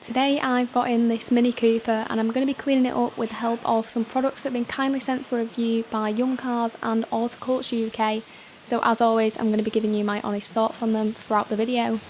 Today I've got in this Mini Cooper and I'm going to be cleaning it up with the help of some products that have been kindly sent for review by YumCars and Autoculture UK, so as always I'm going to be giving you my honest thoughts on them throughout the video.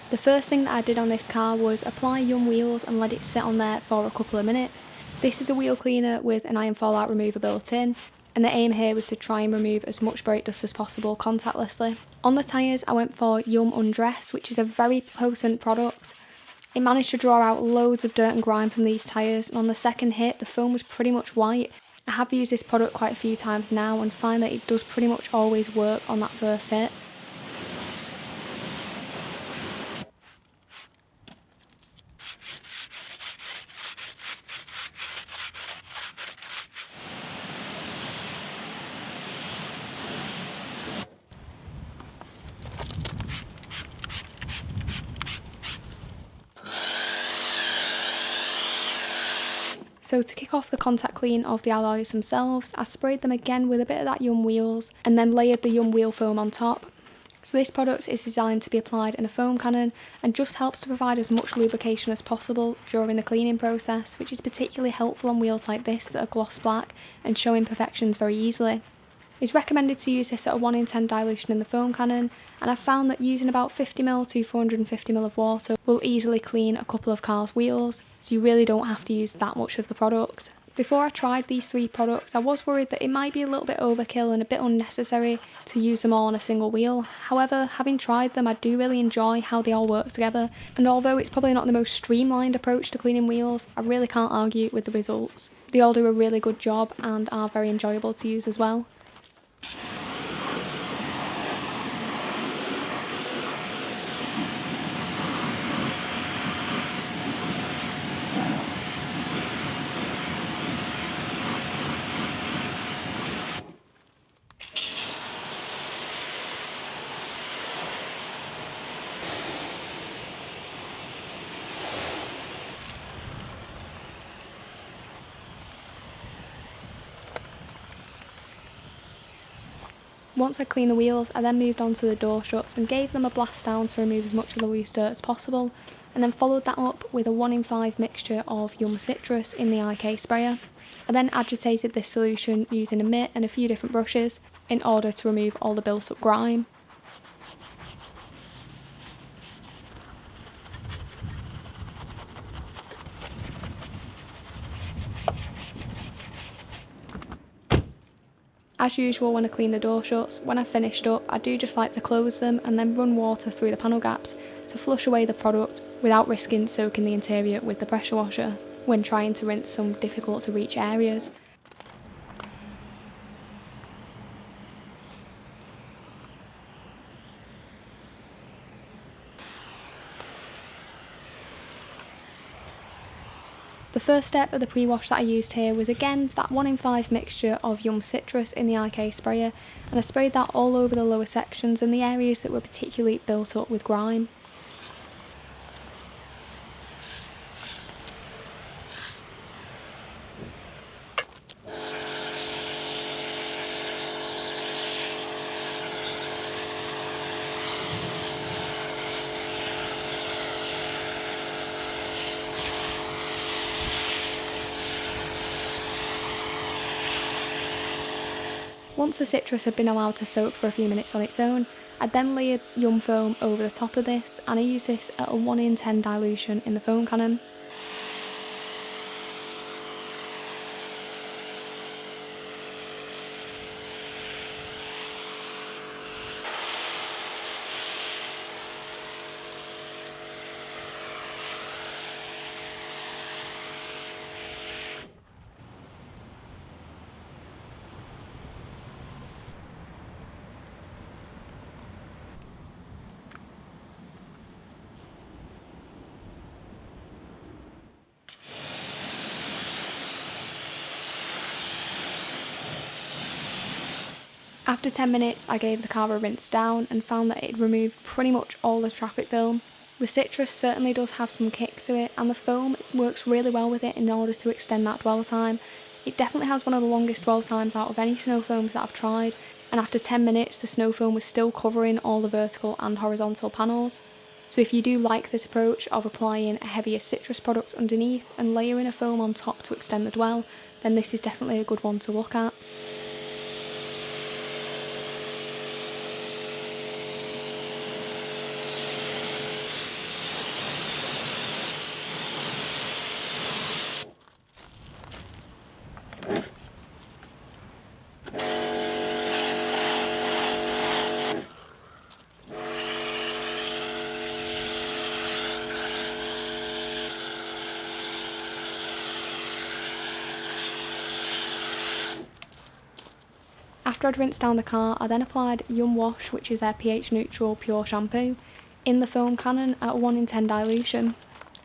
The first thing that I did on this car was apply Yum wheels and let it sit on there for a couple of minutes. This is a wheel cleaner with an iron fallout remover built in, and the aim here was to try and remove as much brake dust as possible contactlessly. On the tyres I went for Yum Undress, which is a very potent product. It managed to draw out loads of dirt and grime from these tyres, and on the second hit the foam was pretty much white. I have used this product quite a few times now and find that it does pretty much always work on that first hit. So to kick off the contact clean of the alloys themselves, I sprayed them again with a bit of that Yum wheels and then layered the Yum wheel foam on top. So this product is designed to be applied in a foam cannon and just helps to provide as much lubrication as possible during the cleaning process, which is particularly helpful on wheels like this that are gloss black and show imperfections very easily. It's recommended to use this at a 1 in 10 dilution in the foam cannon, and I've found that using about 50ml to 450ml of water will easily clean a couple of cars' wheels, so you really don't have to use that much of the product. Before I tried these three products, I was worried that it might be a little bit overkill and a bit unnecessary to use them all on a single wheel. However, having tried them, I do really enjoy how they all work together, and although it's probably not the most streamlined approach to cleaning wheels, I really can't argue with the results. They all do a really good job and are very enjoyable to use as well. Once I cleaned the wheels, I then moved on to the door shuts and gave them a blast down to remove as much of the loose dirt as possible, and then followed that up with a 1 in 5 mixture of Yum Citrus in the IK sprayer. I then agitated this solution using a mitt and a few different brushes in order to remove all the built up grime. As usual when I clean the door shuts, when I've finished up I do just like to close them and then run water through the panel gaps to flush away the product without risking soaking the interior with the pressure washer when trying to rinse some difficult to reach areas. The first step of the pre-wash that I used here was again that 1 in 5 mixture of Yum Citrus in the IK sprayer, and I sprayed that all over the lower sections and the areas that were particularly built up with grime. Once the citrus had been allowed to soak for a few minutes on its own, I then layered Yum foam over the top of this, and I use this at a 1 in 10 dilution in the foam cannon. After 10 minutes I gave the car a rinse down and found that it removed pretty much all the traffic film. The citrus certainly does have some kick to it, and the foam works really well with it in order to extend that dwell time. It definitely has one of the longest dwell times out of any snow foams that I've tried, and after 10 minutes the snow foam was still covering all the vertical and horizontal panels. So if you do like this approach of applying a heavier citrus product underneath and layering a foam on top to extend the dwell, then this is definitely a good one to look at. After I'd rinsed down the car, I then applied Yum Wash, which is their pH neutral pure shampoo, in the foam cannon at 1 in 10 dilution.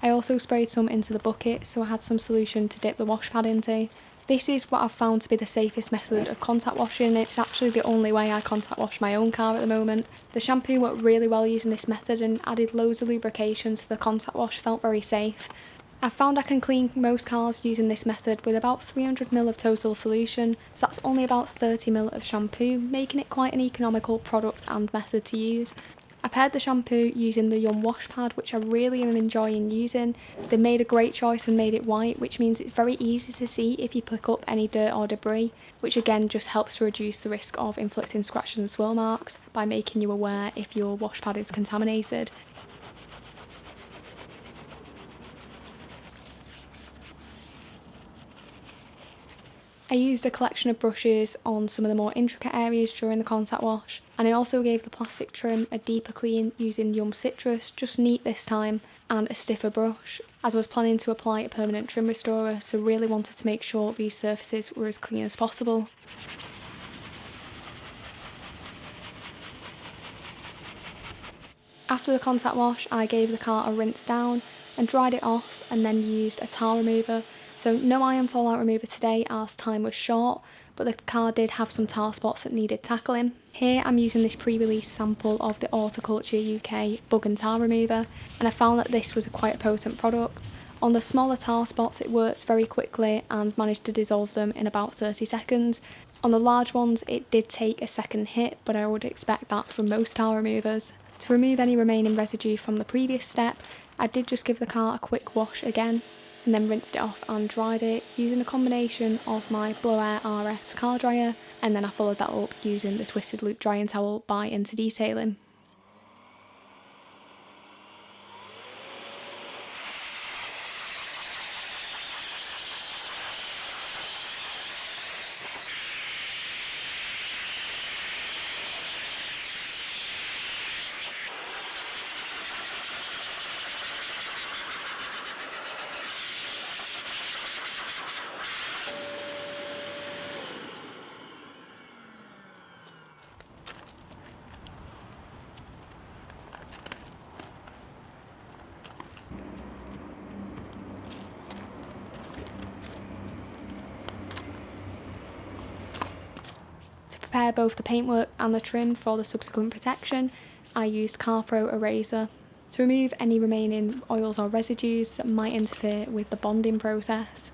I also sprayed some into the bucket, so I had some solution to dip the wash pad into. This is what I've found to be the safest method of contact washing, and it's actually the only way I contact wash my own car at the moment. The shampoo worked really well using this method and added loads of lubrication, so the contact wash felt very safe. I've found I can clean most cars using this method with about 300ml of total solution, so that's only about 30ml of shampoo, making it quite an economical product and method to use. I paired the shampoo using the Yum Wash Pad, which I really am enjoying using. They made a great choice and made it white, which means it's very easy to see if you pick up any dirt or debris, which again just helps to reduce the risk of inflicting scratches and swirl marks by making you aware if your wash pad is contaminated. I used a collection of brushes on some of the more intricate areas during the contact wash, and I also gave the plastic trim a deeper clean using Yum Citrus, just neat this time, and a stiffer brush, as I was planning to apply a permanent trim restorer, so really wanted to make sure these surfaces were as clean as possible. After the contact wash, I gave the car a rinse down and dried it off, and then used a tar remover. So no iron fallout remover today as time was short, but the car did have some tar spots that needed tackling. Here I'm using this pre-release sample of the Horticulture UK bug and tar remover, and I found that this was quite a potent product. On the smaller tar spots it worked very quickly and managed to dissolve them in about 30 seconds. On the large ones it did take a second hit, but I would expect that from most tar removers. To remove any remaining residue from the previous step, I did just give the car a quick wash again, and then rinsed it off and dried it using a combination of my Blow Air RS car dryer, and then I followed that up using the Twisted Loop drying towel by Into Detailing. To prepare both the paintwork and the trim for the subsequent protection, I used CarPro Eraser to remove any remaining oils or residues that might interfere with the bonding process.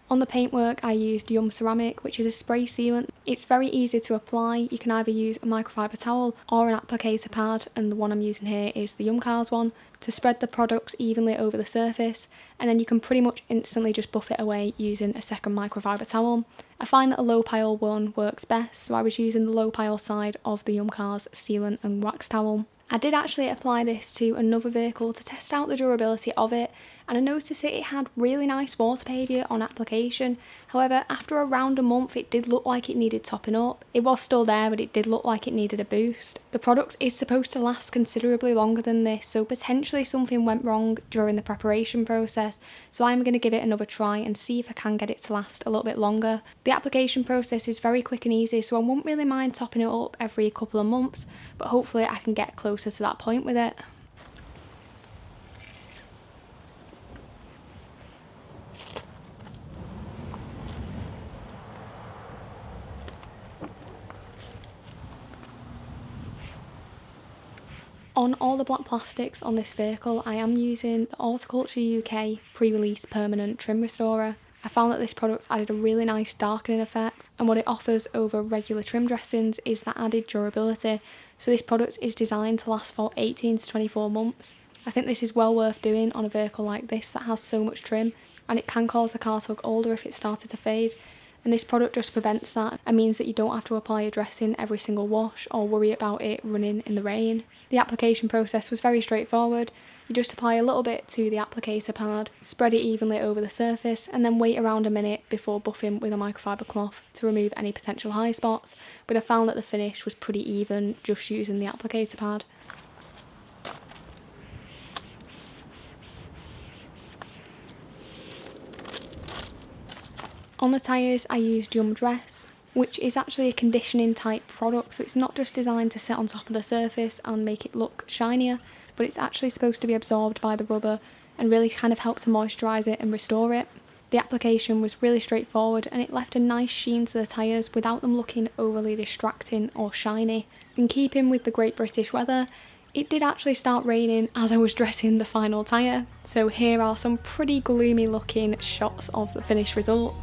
On the paintwork I used Yum Ceramic, which is a spray sealant. It's very easy to apply. You can either use a microfiber towel or an applicator pad, and the one I'm using here is the YumCars one, to spread the products evenly over the surface, and then you can pretty much instantly just buff it away using a second microfiber towel. I find that a low pile one works best, so I was using the low pile side of the YumCars sealant and wax towel. I did actually apply this to another vehicle to test out the durability of it, and I noticed that it had really nice water behaviour on application. However, after around a month it did look like it needed topping up. It was still there, but it did look like it needed a boost. The product is supposed to last considerably longer than this, so potentially something went wrong during the preparation process, so I'm going to give it another try and see if I can get it to last a little bit longer. The application process is very quick and easy, so I won't really mind topping it up every couple of months, but hopefully I can get closer to that point with it. On all the black plastics on this vehicle, I am using the Horticulture UK pre-release permanent trim restorer. I found that this product added a really nice darkening effect, and what it offers over regular trim dressings is that added durability. So this product is designed to last for 18 to 24 months. I think this is well worth doing on a vehicle like this that has so much trim, and it can cause the car to look older if it started to fade. And this product just prevents that and means that you don't have to apply a dressing every single wash or worry about it running in the rain. The application process was very straightforward. You just apply a little bit to the applicator pad, spread it evenly over the surface, and then wait around a minute before buffing with a microfiber cloth to remove any potential high spots, but I found that the finish was pretty even just using the applicator pad. On the tyres, I used YumDress, which is actually a conditioning type product, so it's not just designed to sit on top of the surface and make it look shinier, but it's actually supposed to be absorbed by the rubber and really kind of help to moisturise it and restore it. The application was really straightforward and it left a nice sheen to the tyres without them looking overly distracting or shiny. In keeping with the Great British weather, it did actually start raining as I was dressing the final tyre, so here are some pretty gloomy looking shots of the finished result.